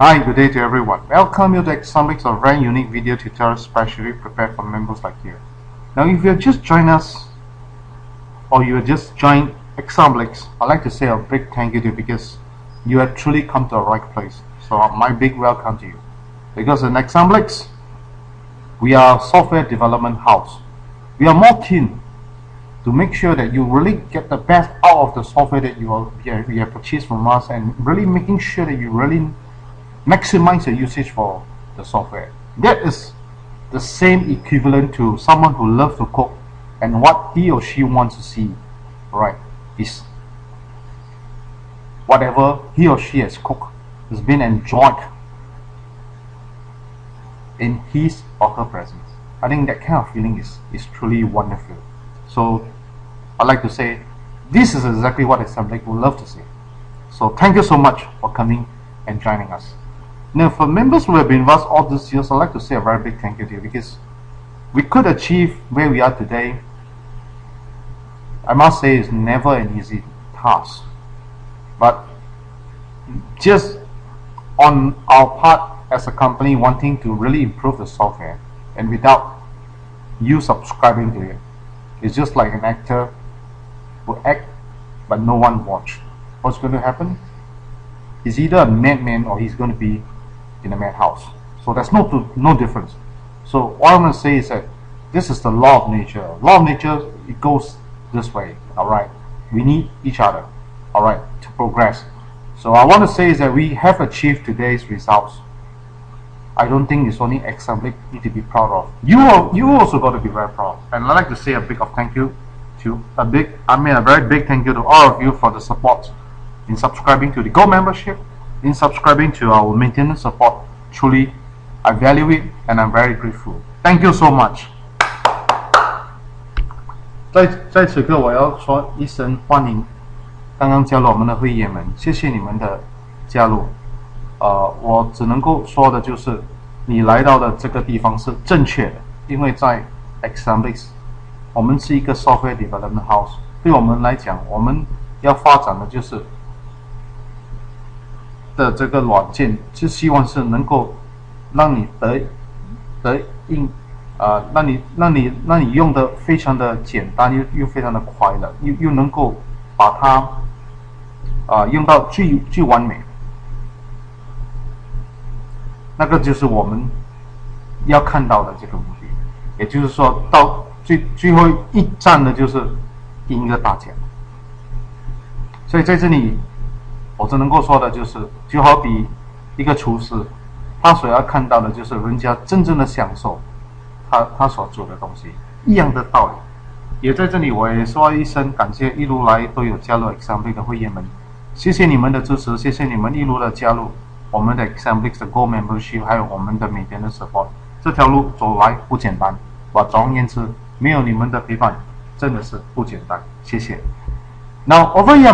Hi, good day to everyone. Welcome you to Examblics, a very unique video tutorial specially prepared for members like you. Now, if you have just joined us or you have just joined Examblics, I'd like to say a big thank you to you because you have truly come to the right place. So my big welcome to you. Because in Examblics, we are a software development house. We are more keen to make sure that you really get the best out of the software that you have purchased from us, and really making sure that you really maximize the usage for the software. That is the same equivalent to someone who loves to cook, and what he or she wants to see, right, is whatever he or she has cooked has been enjoyed in his or her presence. I think that kind of feeling is truly wonderful. So I'd like to say this is exactly what Examblics would love to see. So thank you so much for coming and joining us. Now, for members who have been with us all these years, I'd like to say a very big thank you to you, because we could achieve where we are today. I must say it's never an easy task, but just on our part as a company wanting to really improve the software, and without you subscribing to it, it's just like an actor who act but no one watch. What's going to happen? He's either a madman or he's going to be in a madhouse. So there's no difference. So what I'm going to say is that this is the law of nature. Law of nature, it goes this way. Alright, we need each other, alright, to progress. So I want to say is that we have achieved today's results. I don't think it's only Examblics need to be proud of. You also got to be very proud. And I'd like to say a big thank you to a very big thank you to all of you for the support in subscribing to the Gold membership, in subscribing to our maintenance support. Truly, I value it and I'm very grateful. Thank you so much. 在此刻，我要说一声欢迎刚刚加入我们的会员们，谢谢你们的加入。我只能够说的就是，你来到的这个地方是正确的，因为在 Examblics， 我们是一个 software development house。对我们来讲，我们要发展的就是的这个软件，就希望是能够让你让你用的非常的简单，又非常的快乐，又能够把它用到最完美。那个就是我们要看到的这个目的，也就是说到最后一站的就是赢一个大奖。所以在这里，我只能够说的就是，就好比一个厨师，他所要看到的就是人家真正的享受他所做的东西，一样的道理。也在这里，我也说一声感谢，一路来都有加入 Examblics 的会员们，谢谢你们的支持，谢谢你们一路的加入我们的 Examblics 的 Gold membership， 还有我们的每天的 support。这条路走来不简单，总而言之，没有你们的陪伴，真的是不简单。谢谢。Now over here,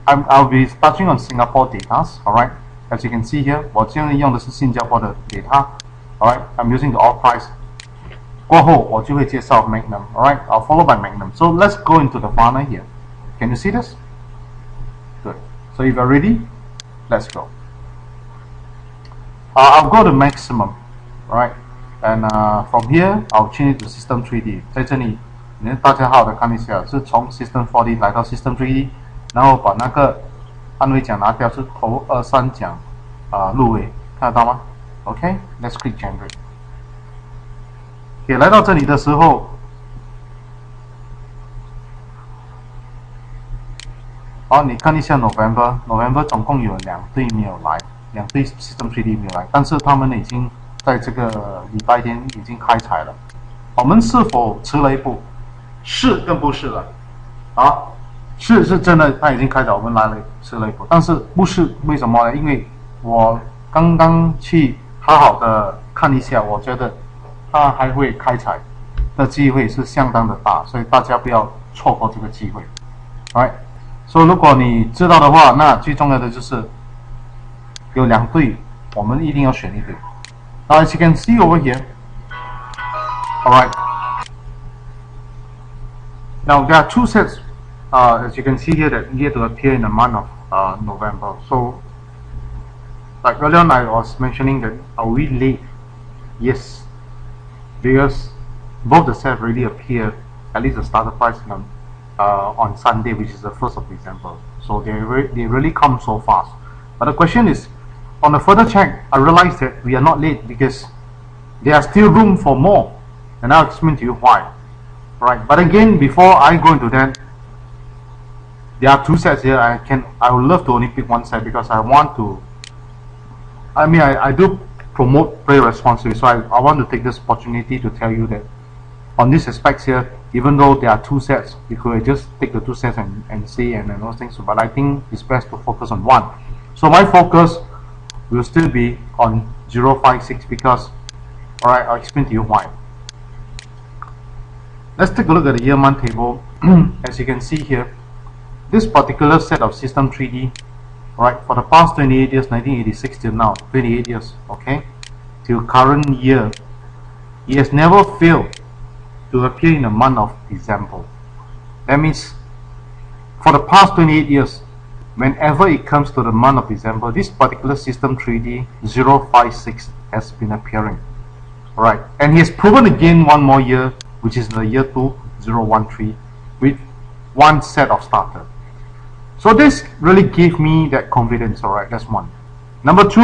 I'll be touching on Singapore data. Alright, as you can see here, 我现在用的是新加坡的 data. Alright, I'm using the all price. 过后我就会介绍 Magnum. Alright, I'll follow by Magnum. So let's go into the funnel here. Can you see this? Good. So if you're ready, let's go. I'll go to maximum. Alright, and from here I'll change it to System 3D. 在这里。大家好的看一下，是从 System 4D 来到 System 3D， 然后把那个安慰奖拿掉，是头2、3奖入围，看得到吗 ？OK， let's click Generate。来到这里的时候，你看一下 November 总共有2队没有来，2队 System 3D 没有来，但是他们已经在这个礼拜天已经开采了。我们是否迟了一步？是跟不是了，是真的，他已经开早，我们来了吃了一步，但是不是为什么呢？因为我刚刚去好好的看一下，我觉得他还会开采的机会是相当的大，所以大家不要错过这个机会。Alright， 所以如果你知道的话，那最重要的就是有2队，我们一定要选一队。Now as you can see over here, alright. Now there are 2 sets, as you can see here, that need to appear in the month of November. So like earlier on I was mentioning that are we late? Yes, because both the sets already appeared, at least the starter price on Sunday, which is the 1st of December. So they really come so fast. But the question is, on a further check, I realized that we are not late because there are still room for more, and I'll explain to you why. Right, but again, before I go into that, there are 2 sets here. I would love to only pick 1 set because I want to. I do promote play responsibly, so I want to take this opportunity to tell you that on these aspects here, even though there are 2 sets, you could just take the 2 sets and see and those things. But I think it's best to focus on 1. So my focus will still be on 056 because, alright, I'll explain to you why. Let's take a look at the year-month table. As you can see here, this particular set of System 3D, right, for the past 28 years, 1986 till now, 28 years, okay, till current year, it has never failed to appear in the month of December. That means, for the past 28 years, whenever it comes to the month of December, this particular System 3D 056 has been appearing, right, and he has proven again 1 more year, which is the year 2013, with 1 set of starter. So this really gave me that confidence. Alright, that's 1. Number 2,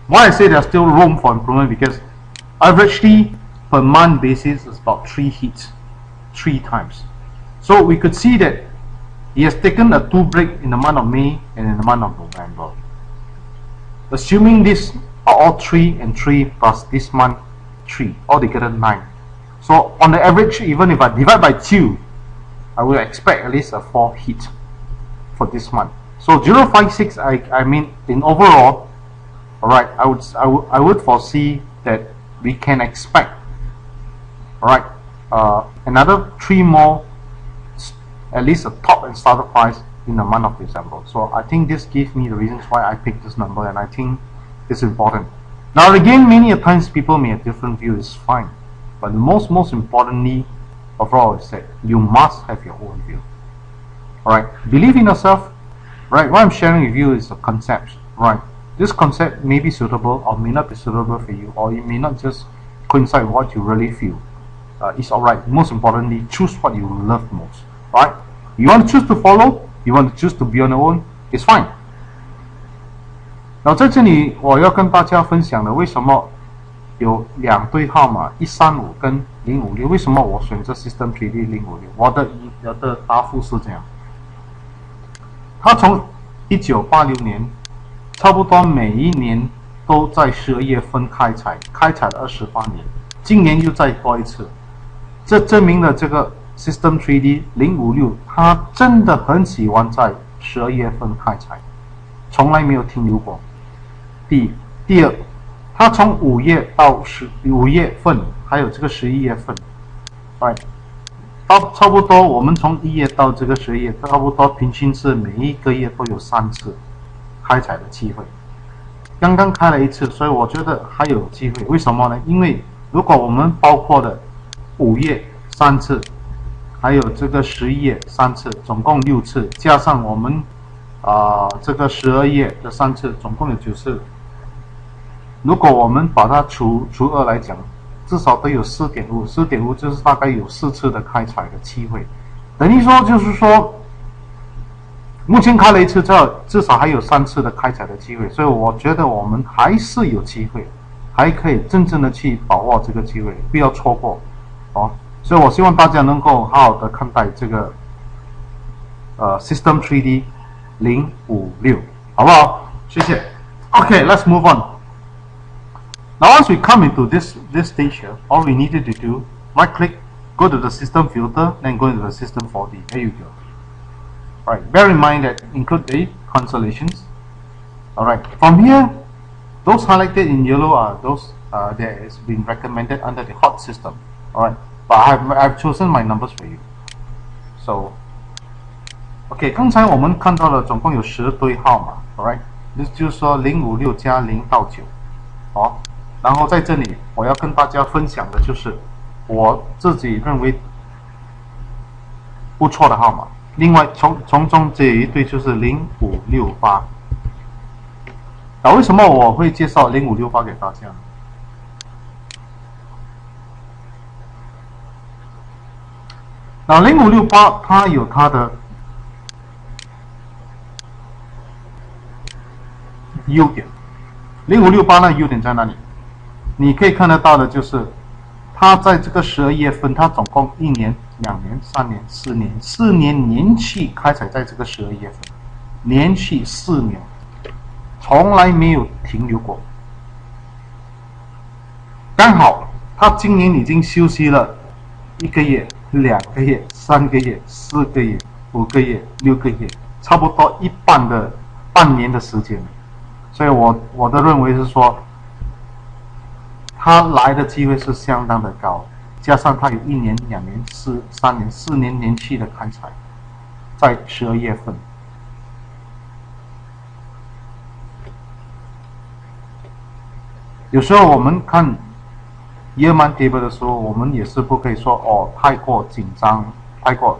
why I say there's still room for improvement, because averagely per month basis is about 3 hits 3 times. So we could see that he has taken a 2 break in the month of May and in the month of November. Assuming these are all 3 and 3 plus this month 3, altogether 9. So on the average, even if I divide by 2, I will expect at least a 4 hit for this month. So 056, I mean in overall, alright, I would foresee that we can expect, alright, another 3 more, at least a top and starter price in the month of December. So I think this gives me the reasons why I picked this number, and I think it's important. Now again, many a times people may have different views, it's fine. But the most importantly of all is that you must have your own view. Alright, believe in yourself. Right, what I'm sharing with you is a concept. Right, this concept may be suitable or may not be suitable for you, or it may not just coincide with what you really feel. It's alright. Most importantly, choose what you love most. Right, you want to choose to follow, you want to choose to be on your own, it's fine. 然后在这里我要跟大家分享的，为什么有2对号码135跟056，为什么我选择 System 3D 056？我的答复是这样，它从1986年差不多每一年都在12月份开采了28年，今年又再多一次，这证明了这个 System 3D 056它真的很喜欢在12月份开采，从来没有停留过。第二，它从5月到5月份，还有这个11月份 ，right， 到差不多我们从1月到这个11月，差不多平均是每一个月都有3次开采的机会。刚刚开了1次，所以我觉得还有机会。为什么呢？因为如果我们包括的5月3次，还有这个11月3次，总共6次，加上我们这个12月的3次，总共有9次。如果我们把它除2来讲，至少都有4.5，4.5就是大概有4次的开采的机会。等于说就是说，目前开了1次，至少还有3次的开采的机会。所以我觉得我们还是有机会，还可以真正的去把握这个机会，不要错过哦。所以我希望大家能够好好的看待这个System 3D 056，好不好？谢谢。Okay, let's move on. Now once we come into this stage here, all we needed to do, right click, go to the system filter, then go into the System 4D. There you go. Alright, bear in mind that include the constellations. Alright, from here, those highlighted in yellow are those that has been recommended under the hot system. Alright, but I've chosen my numbers for you. So, okay, 刚才我们看到了总共有10对号码 ，Alright， 就是说056加0到9，好。然后在这里，我要跟大家分享的就是我自己认为不错的号码。另外，从中这一对就是0568，那为什么我会介绍0568给大家呢？那0568它有它的优点。0568呢优点在哪里？你可以看得到的就是，它在这个12月份，它总共1年、2年、3年、4年连续开采在这个12月份，连续4年，从来没有停留过。刚好它今年已经休息了1个月、2个月、3个月、4个月、5个月、6个月，差不多一半年的时间。所以我的认为是说，它来的机会是相当的高，加上它有1年、2年、3年、4年连续的开采，在12月份。有时候我们看 year-month table 的时候，我们也是不可以说哦太过紧张，太过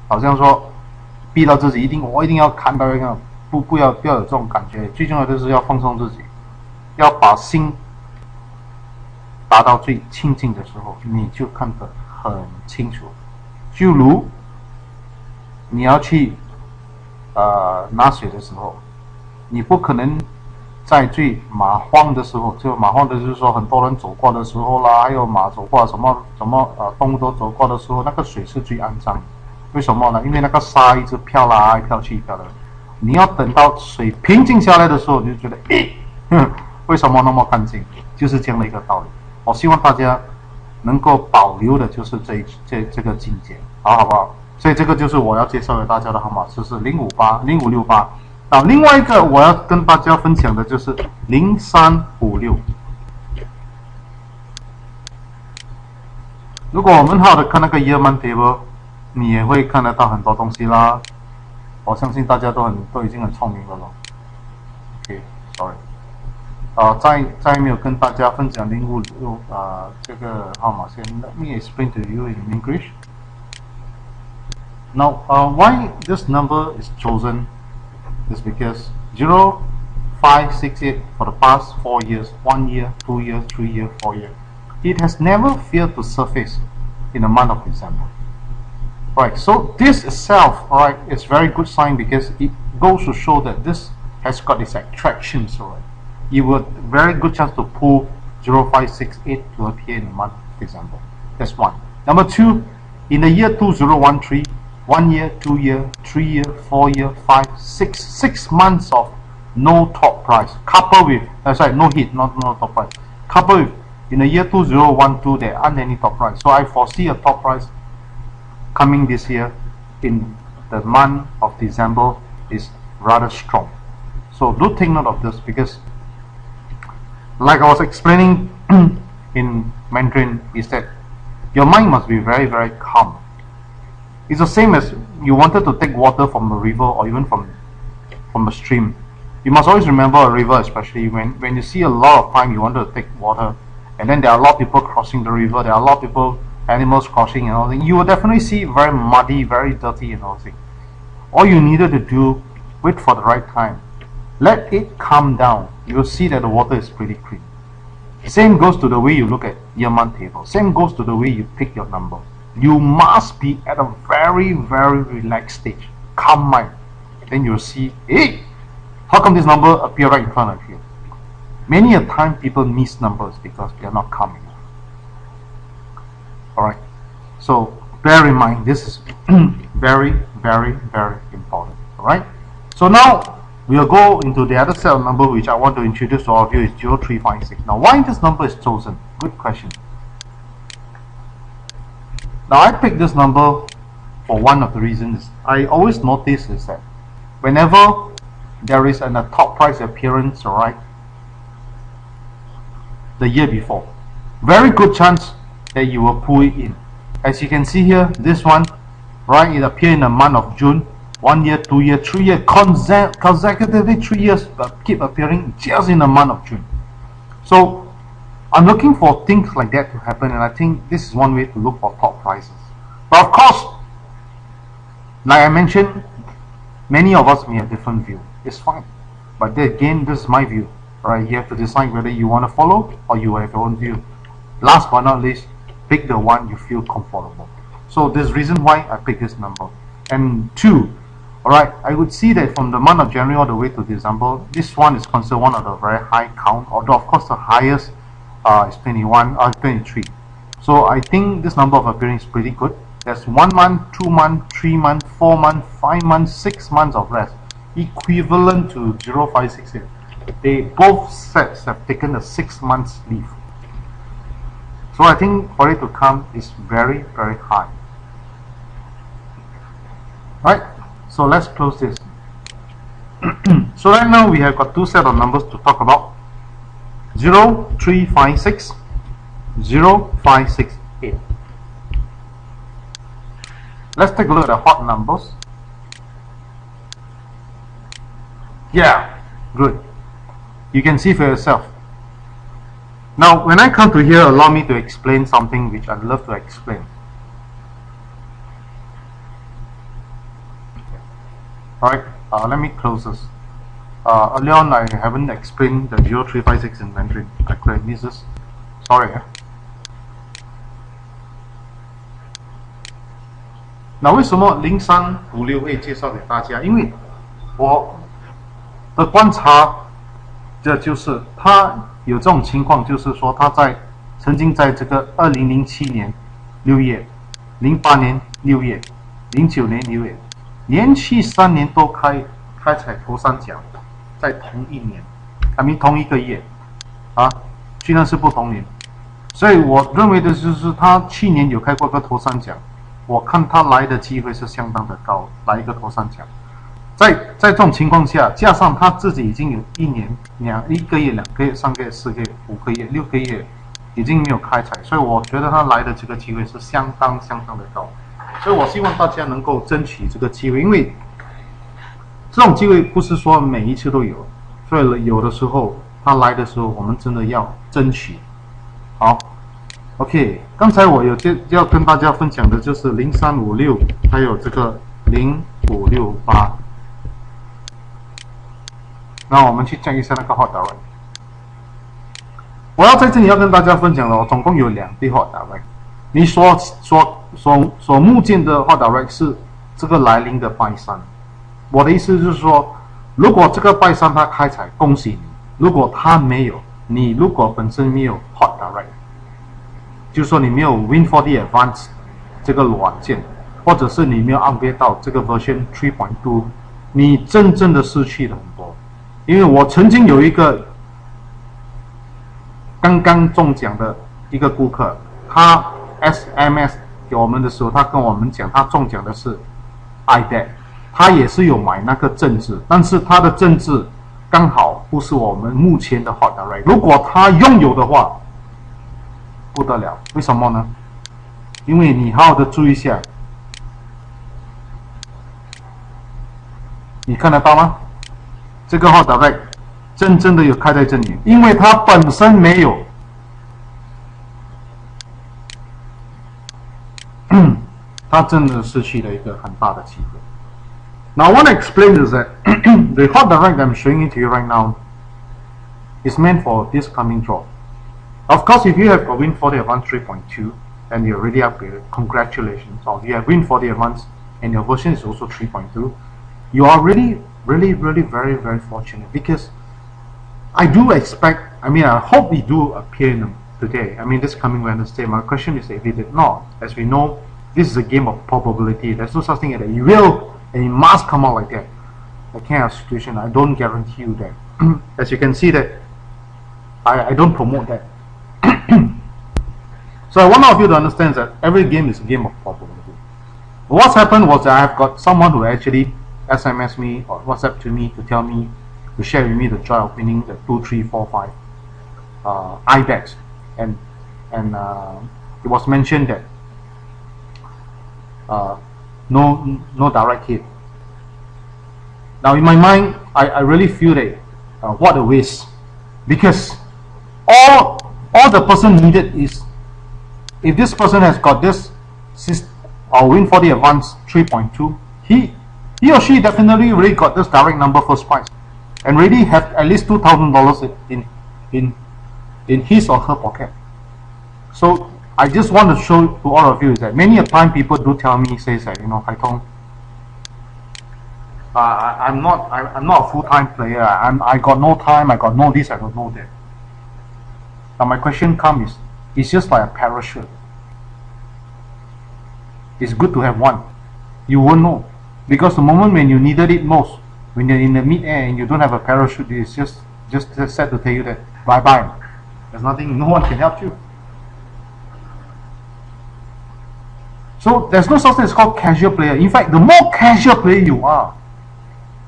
好像说逼到自己我一定要看到一个，不要有这种感觉。最重要的就是要放松自己，要把心达到最清净的时候，你就看得很清楚。就如你要去拿水的时候，你不可能在最马荒的时候，就马荒的就是说很多人走过的时候啦，还有马走过什么动物都走过的时候，那个水是最肮脏的。为什么呢？因为那个沙一直飘来飘去飘来，你要等到水平静下来的时候，你就觉得为什么那么干净？就是这样的一个道理。我希望大家能够保留的就是这个境界，好不好？所以这个就是我要介绍给大家的号码，就是0568。那另外一个我要跟大家分享的就是0356。如果我们好好的看那个 year-month table， 你也会看得到很多东西啦。我相信大家都已经很聪明了咯。OK，sorry。再没有跟大家分享0556这个号码先。Let me explain to you in English. Now, why this number is chosen is because 0, 5, 6, 8 for the past 4 years, 1 year, 2 years, 3 years, 4 years, it has never failed to surface in the month of December. Right, so this itself, alright, is very good sign because it goes to show that this has got its attractions, alright. You would very good chance to pull 0, 5, 6, 8 to appear in the month of December. That's one. Number two, in the year 2013, 1 year, 2 year, 3 year, 4 year, 5, 6 months of no top price, coupled with no hit, not no top price, coupled with in the year 2012 there aren't any top price. So I foresee a top price coming this year in the month of December is rather strong. So do take note of this, because like I was explaining in Mandarin, is that your mind must be very, very calm. It's the same as you wanted to take water from a river or even from a stream. You must always remember a river, especially when you see a lot of time you wanted to take water, and then there are a lot of people crossing the river, there are a lot of people, animals crossing and all that. You will definitely see very muddy, very dirty and all that. All you needed to do, wait for the right time. Let it calm down. You will see that the water is pretty clean. Same goes to the way you look at year-month table. Same goes to the way you pick your number. You must be at a very, very relaxed stage, calm mind. Then you'll see, hey, how come this number appear right in front of you? Many a time people miss numbers because they are not calm enough. Alright, so bear in mind, this is very, very, very important. Alright, so now we'll go into the other set of number which I want to introduce to all of you is 0356. Now, why this number is chosen? Good question. Now, I picked this number for one of the reasons. I always notice is that whenever there is a top price appearance, alright, the year before, very good chance that you will pull it in. As you can see here, this one, right, it appeared in the month of June. 1 year, 2 year, 3 year, consecutively 3 years keep appearing just in the month of June. So I'm looking for things like that to happen, and I think this is one way to look for top prices. But of course, like I mentioned, Many of us may have different view. It's fine. But then again, this is my view. Right? You have to decide whether you want to follow or you have your own view. Last but not least, pick the one you feel comfortable. So there's reason why I pick this number. And 2, alright, I would see that from the month of January all the way to December, this one is considered one of the very high count, although of course the highest is 23. So I think this number of appearance is pretty good. There's 1 month, 2 months, 3 months, 4 months, 5 months, 6 months of rest, equivalent to 0568. They both sets have taken a 6 months leave. So I think for it to come is very, very high. Right? So let's close this. So right now we have got 2 sets of numbers to talk about. 0356, 0568. Let's take a look at the hot numbers. Yeah, good. You can see for yourself. Now, when I come to here, allow me to explain something which I'd love to explain. Alright, let me close this. Earlier on, I haven't explained the 0356 in Mandarin. I could have missed this. Sorry. 那为什么0356会介绍给大家？因为我的观察，这就是他有这种情况，就是说他曾经在这个2007年6月、08年6月、09年6月，连续3年都开采头3奖，在同一年，同一个月，居然是不同年，所以我认为的就是他去年有开过个头3奖。我看他来的机会是相当的高，来一个头3奖。在这种情况下，加上他自己已经有1年、1个月、2个月、3个月、4个月、5个月、6个月已经没有开采，所以我觉得他来的这个机会是相当的高。所以我希望大家能够争取这个机会，因为这种机会不是说每一次都有，所以有的时候他来的时候，我们真的要争取。好。OK， 刚才我要跟大家分享的就是0356，还有这个0568。那我们去check一下那个 hot direct。我要在这里要跟大家分享的，我总共有2对 hot direct。你所目见的 hot direct 是这个来临的拜三。我的意思就是说，如果这个拜三它开采，恭喜你；如果它没有，你如果本身没有 hot direct。就是说你没有 Win4D Advanced 这个软件，或者是你没有 upgrade 到这个 version 3.2， 你真正的失去了很多。因为我曾经有一个刚刚中奖的一个顾客，他 SMS 给我们的时候，他跟我们讲他中奖的是 iPad， 他也是有买那个正字，但是他的正字刚好不是我们目前的 Hot Direct， 如果他拥有的话不得了，为什么呢？因为你好好的注意一下，你看得到吗？这个 Hot Direct 真正的有开在这里，因为它本身没有，它真的失去了一个很大的机会。Now, I want to explain is that the Hot Direct I'm showing it to you right now is meant for this coming draw. Of course, if you have a Win4D Advanced 3.2 and you're already upgraded, congratulations. Or if you have Win4D Advanced and your version is also 3.2, you are really very fortunate, because I do expect, I hope it do appear today. This coming Wednesday. My question is if it did not. As we know, this is a game of probability. There's no such thing as it will and it must come out like that. That kind of situation, I don't guarantee you that. As you can see that I don't promote that. So I want all of you to understand that every game is a game of probability. What's happened was that I've got someone who actually SMS me or WhatsApp to me to tell me, to share with me the joy of winning the 2, 3, 4, 5 iBets, and it was mentioned that no direct hit. Now in my mind, I really feel that what a waste, because all the person needed is, if this person has got this Win4D Advanced 3.2, he or she definitely already got this direct number first prize and already have at least $2,000 in his or her pocket. So I just want to show to all of you is that many a time people do tell me, says that, you know, Hai Tong, I'm not a full-time player. I got no time. I got no this. I got no that. Now my question comes: it's just like a parachute. It's good to have one. You won't know because the moment when you needed it most, when you're in the mid-air and you don't have a parachute, it's just set to tell you that bye bye. There's nothing. No one can help you. So there's no such thing as called casual player. In fact, the more casual player you are,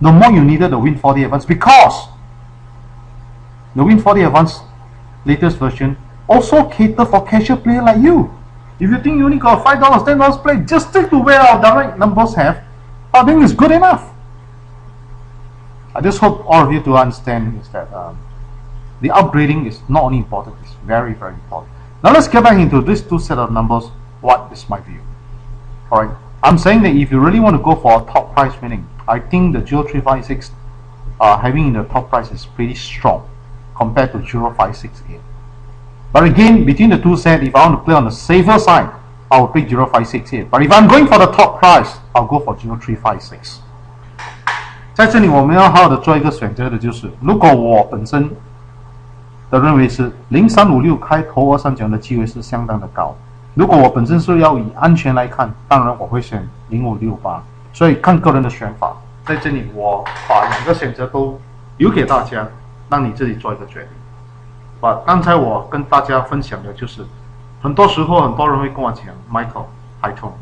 the more you needed the Win4D Advanced, because the Win4D Advanced latest version also cater for casual player like you. If you think you only got $5, $10 play, just stick to where our direct numbers have. I think it's good enough. I just hope all of you to understand is that the upgrading is not only important, it's very, very important. Now let's get back into these two set of numbers. What is my view? Alright, I'm saying that if you really want to go for a top price winning, I think the 0356 having in the top price is pretty strong compared to 0568. But again, between the two sets, if I want to play on the safer side, I will pick 0568. But if I'm going for the top price, I'll go for 0356. 在这里我们要好好的做一个选择的就是，如果我本身的认为是0356开头239的机会是相当的高。如果我本身是要以安全来看，当然我会选0568。所以看个人的选法，在这里我把两个选择都留给大家，让你自己做一个决定。刚才我跟大家分享的就是，很多时候很多人会跟我讲 ，Michael， 海通，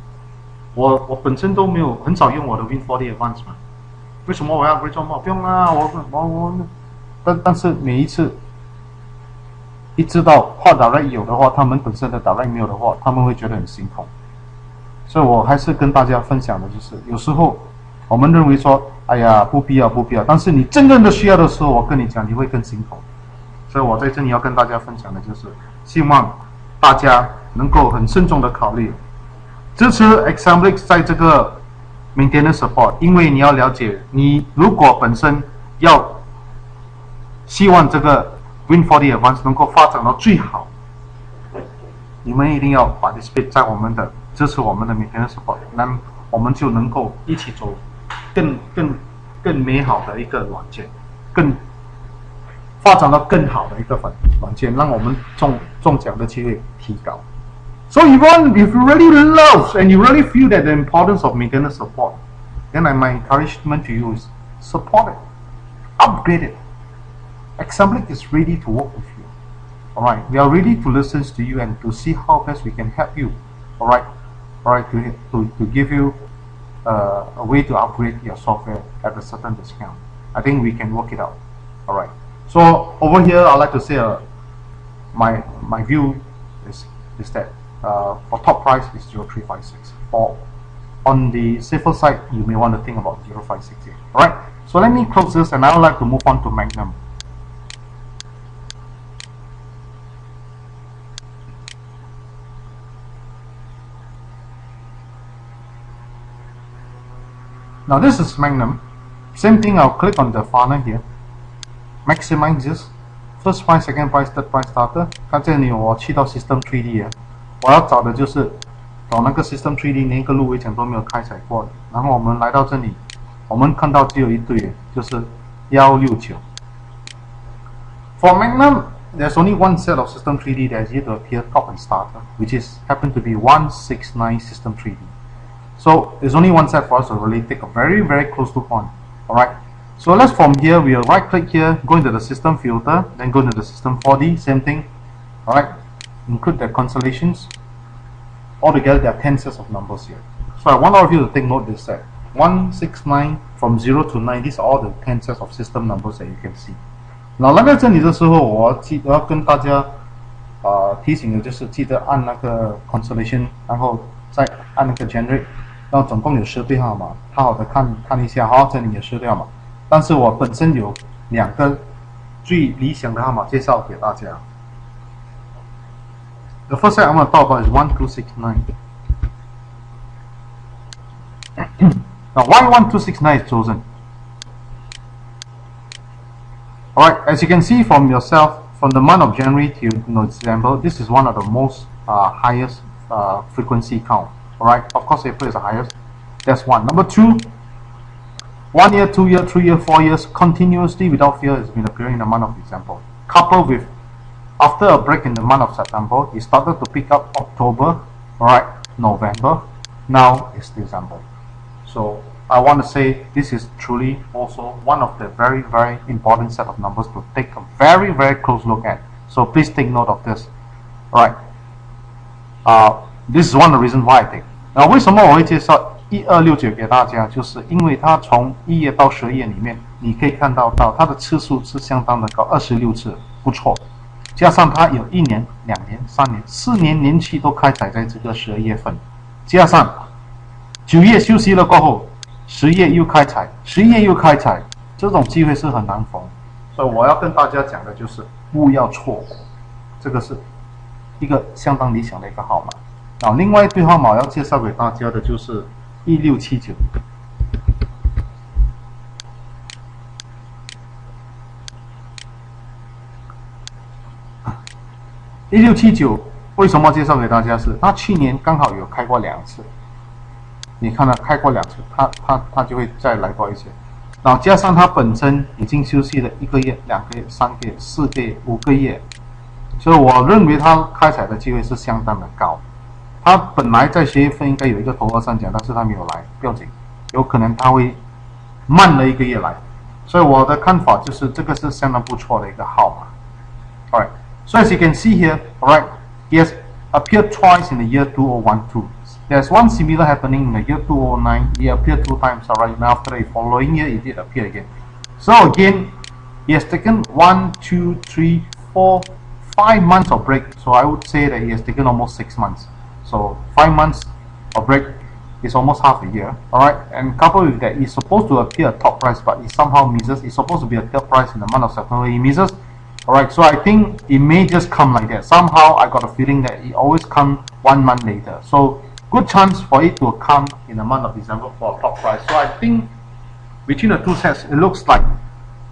我本身都没有很少用我的 Win4D Advanced 嘛，为什么我要upgrade做梦？不用啊，但是每一次一知道画 direct 有的话，他们本身的 direct 没有的话，他们会觉得很心痛。所以我还是跟大家分享的就是，有时候我们认为说，哎呀，不必要，但是你真正的需要的时候，我跟你讲，你会更心痛。所以我在这里要跟大家分享的就是，希望大家能够很慎重的考虑，支持 Example 在这个 maintenance support， 因为你要了解，你如果本身要希望这个 Win4D Advanced 能够发展到最好，你们一定要participate在我们的。支持我们的maintenance support， 那我们就能够一起走更美好的一个软件，更发展到更好的一个软件，让我们中奖的机会提高。So if you really love and you really feel that the importance of maintenance support, then my encouragement to you is support it, upgrade it. Example is ready to work with you. Alright, we are ready to listen to you and to see how best we can help you. Alright, to give you a way to upgrade your software at a certain discount. I think we can work it out. Alright. So over here, I'd like to say my view is that for top price is 0356. For on the safer side, you may want to think about 0568. Alright. So let me close this, and I would like to move on to Magnum. Now this is Magnum. Same thing, I'll click on the funnel here. Maximize this. First price, second price, third price starter. 看这里我去到 System 3D 我要找的就是找那个 System 3D 连一个入围奖都没有开采过的。然后我们来到这里，我们看到只有一对，就是169。For Magnum, there's only one set of System 3D that is yet to appear top and starter, which is happen to be 169 System 3D. So there's only one set for us to really take a very, very close look on. Alright. So let's from here, we'll right click here, go into the system filter, then go into the system 4D, same thing. Alright. Include the constellations. Altogether there are 10 sets of numbers here. So I want all of you to take note this set. 169 from 0 to 9, these are all the 10 sets of system numbers that you can see. 那来到这里的时候，我要跟大家提醒的就是记得按那个 constellation， 然后再按那个 generate。然后总共有10对号码，好好的看一下，好，这里有10对号码。但是我本身有2个最理想的号码介绍给大家。The first set I'm going to talk about is 1269. Now, why 1269 is chosen? Alright, as you can see from yourself, from the month of January to December, this is one of the most highest frequency count. Alright, of course April is the highest. That's one. Number two, 1 year, 2 year, 3 year, 4 years continuously without fear has been appearing in the month of December. Coupled with, after a break in the month of September, it started to pick up October, alright, November, now it's December. So I want to say this is truly also one of the very, very important set of numbers to take a very, very close look at. So please take note of this. Alright, this is one of the reasons why I take. Now 为什么我会介绍1269给大家，就是因为它从1页到10页里面，你可以看到它的次数是相当的高，26次，不错。加上它有1年、2年、3年、4年年期都开采在这个12月份，加上9月休息了过后，10月又开采，11月又开采，这种机会是很难逢。所以我要跟大家讲的就是不要错过，这个是一个相当理想的一个号码。然后另外一对号码要介绍给大家的就是1679。1679为什么介绍给大家是？它去年刚好有开过2次，你看它开过2次，它就会再来多一些。然后加上它本身已经休息了1个月、2个月、3个月、4个月、5个月，所以我认为它开采的机会是相当的高。它本来在10月份应该有一个头号上奖，但是它没有来，不要紧，有可能它会慢了1个月来。所以我的看法就是这个是相当不错的一个号码。Alright. So as you can see here, alright, he has appeared twice in the year 2012. There's one similar happening in the year 2009. He appeared 2 times, alright. Now after the following year, he did appear again. So again, he has taken 1, 2, 3, 4, 5 months of break. So I would say that he has taken almost 6 months. So 5 months of break is almost half a year, alright. And coupled with that, he's supposed to appear a top price, but he somehow misses. He's supposed to be a third price in the month of September. He misses. Alright, so I think it may just come like that. Somehow I got a feeling that it always comes 1 month later. So good chance for it to come in the month of December for a top price. So I think between the two sets, it looks like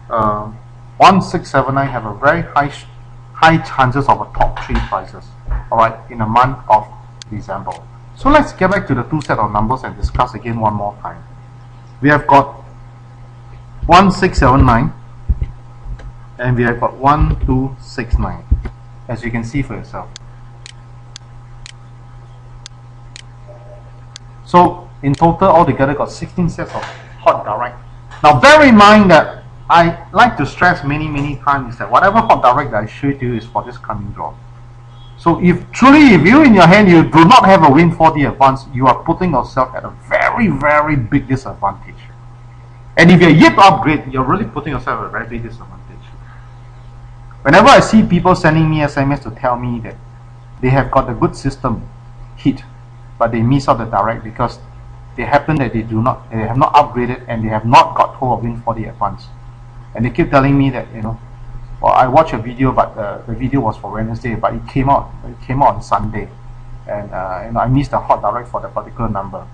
1679 have a very high chances of a top 3 prices. Alright, in the month of December. So let's get back to the 2 set of numbers and discuss again one more time. We have got 1679. And we have got 1269, as you can see for yourself. So in total, altogether, got 16 sets of hot direct. Now bear in mind that I like to stress many times that whatever hot direct that I show you is for this coming draw. So if you in your hand you do not have a Win4D advance, you are putting yourself at a very big disadvantage. And if you're yet to upgrade, you're really putting yourself at a very big disadvantage. Whenever I see people sending me SMS to tell me that they have got a good system hit, but they miss out the direct because they happen that they have not upgraded and they have not got hold of Win4D advance, and they keep telling me that, you know, well, I watched a video, but the video was for Wednesday, but it came out on Sunday, and you know, I missed the hot direct for the particular number,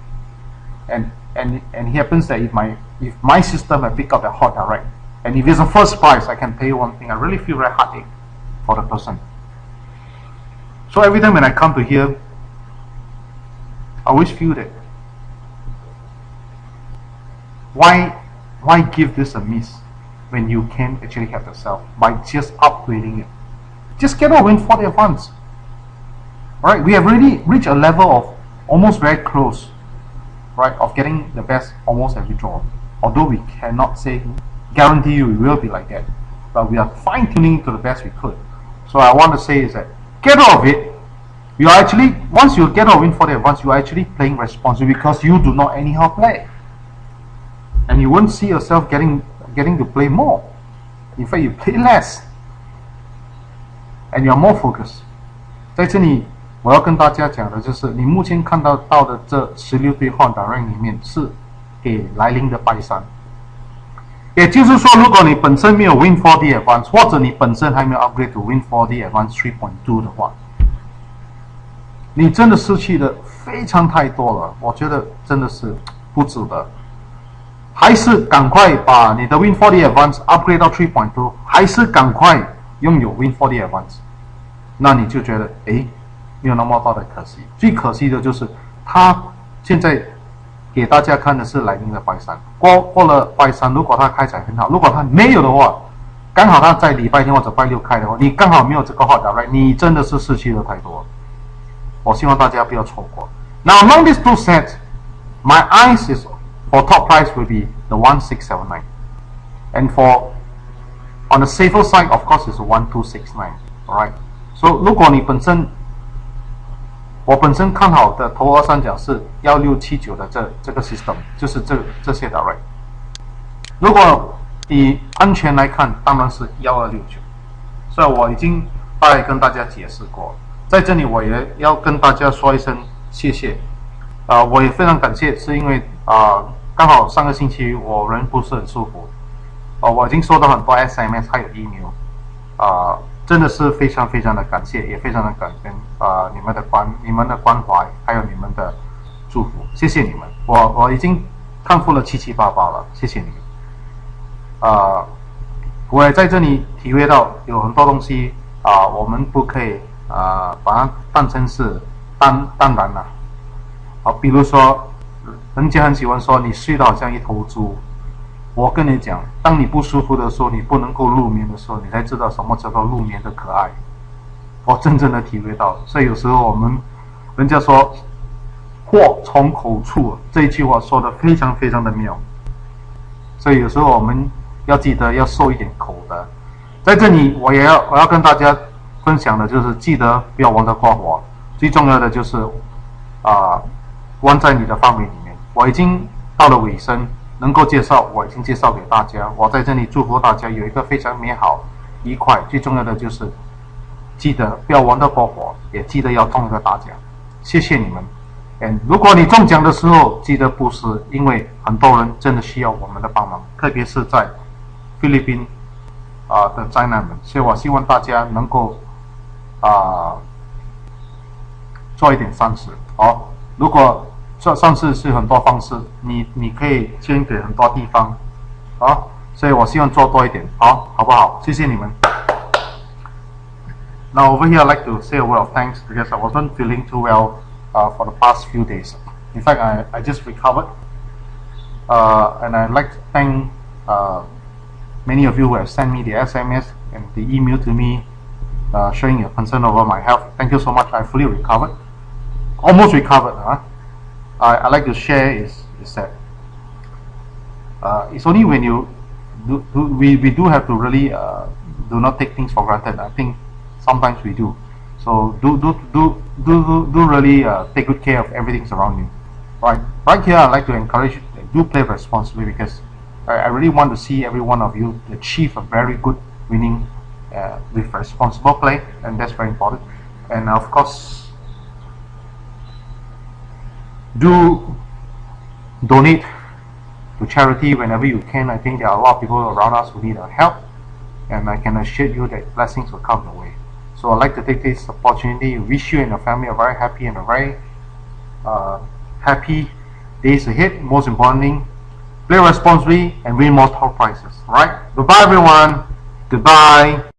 and it happens that if my system had picked up the hot direct, and if it's a first price, I can tell you one thing, I really feel very heartache for the person. So every time when I come to here, I always feel that why give this a miss when you can actually have yourself by just upgrading it. Just get a Win4D advance. Alright, we have already reached a level of almost very close, right, of getting the best almost every draw. Although we cannot say guarantee you it will be like that, but we are fine-tuning to the best we could. So I want to say is that get out of it. You are actually, once you get a Win4D advance, you are actually playing responsibly because you do not anyhow play, and you won't see yourself getting to play more. In fact, you play less, and you are more focused. 在这里我要跟大家讲的就是你目前看到的这16对 Hot Direct 里面是给来临的拜山。也就是说，如果你本身没有 Win4D Advance， 或者你本身还没有 upgrade to Win4D Advance 3.2 的话，你真的失去的非常太多了，我觉得真的是不值得。还是赶快把你的 Win4D Advance upgrade 到3.2，还是赶快拥有 Win4D Advance， 那你就觉得没有那么大的可惜。最可惜的就是它现在给大家看的是来临的拜三，过了拜三，如果它开采很好，如果它没有的话，刚好它在礼拜天或者拜六开的话，你刚好没有这个 hot direct， 你真的是失去了太多。我希望大家不要错过。Now among these two sets, my eyes is for top price will be the 1679, and for on the safer side, of course, is 1269. Alright, so 如果你我本身看好的头二三角是1679的这个 system， 就是这些的 right。如果以安全来看，当然是1269。所以我已经大概跟大家解释过，在这里我也要跟大家说一声谢谢。我也非常感谢，是因为刚好上个星期我人不是很舒服，我已经收到很多 SMS 还有 email，真的是非常非常的感谢，也非常的感恩你们的关怀，还有你们的祝福，谢谢你们。我已经康复了778了，谢谢你们。我也在这里体会到有很多东西我们不可以把它当成是当然了。比如说人家很喜欢说你睡得好像一头猪，我跟你讲，当你不舒服的时候，你不能够入眠的时候，你才知道什么叫做入眠的可爱。我真正的体会到，所以有时候人家说祸从口出，这一句话说的非常非常的妙。所以有时候我们要记得要受一点口的。在这里我要跟大家分享的就是记得不要玩到过火，最重要的就是玩在你的范围里面。我已经到了尾声，能够介绍我已经介绍给大家。我在这里祝福大家有一个非常美好愉快，最重要的就是记得不要玩到过火，也记得要中一个大奖。谢谢你们。如果你中奖的时候，记得不是因为很多人真的需要我们的帮忙，特别是在菲律宾的灾难们，所以我希望大家能够做一点善事。如果做善事是很多方式，你可以捐给很多地方，所以我希望做多一点，好不好？谢谢你们。Now over here, I'd like to say a word of thanks because I wasn't feeling too well for the past few days. In fact, I just recovered, and I'd like to thank many of you who have sent me the SMS and the email to me, showing your concern over my health. Thank you so much. I fully recovered, almost recovered. I'd like to share is that it's only when we do have to really do not take things for granted. I think sometimes we do. So do really take good care of everything around you. Right here, I'd like to encourage you to do play responsibly because I really want to see every one of you achieve a very good winning with responsible play, and that's very important. And of course, do donate to charity whenever you can. I think there are a lot of people around us who need our help, and I can assure you that blessings will come your way. So I'd like to take this opportunity to wish you and your family a very happy and a very happy days ahead. Most importantly, play responsibly and win more top prizes. Alright, goodbye everyone. Goodbye.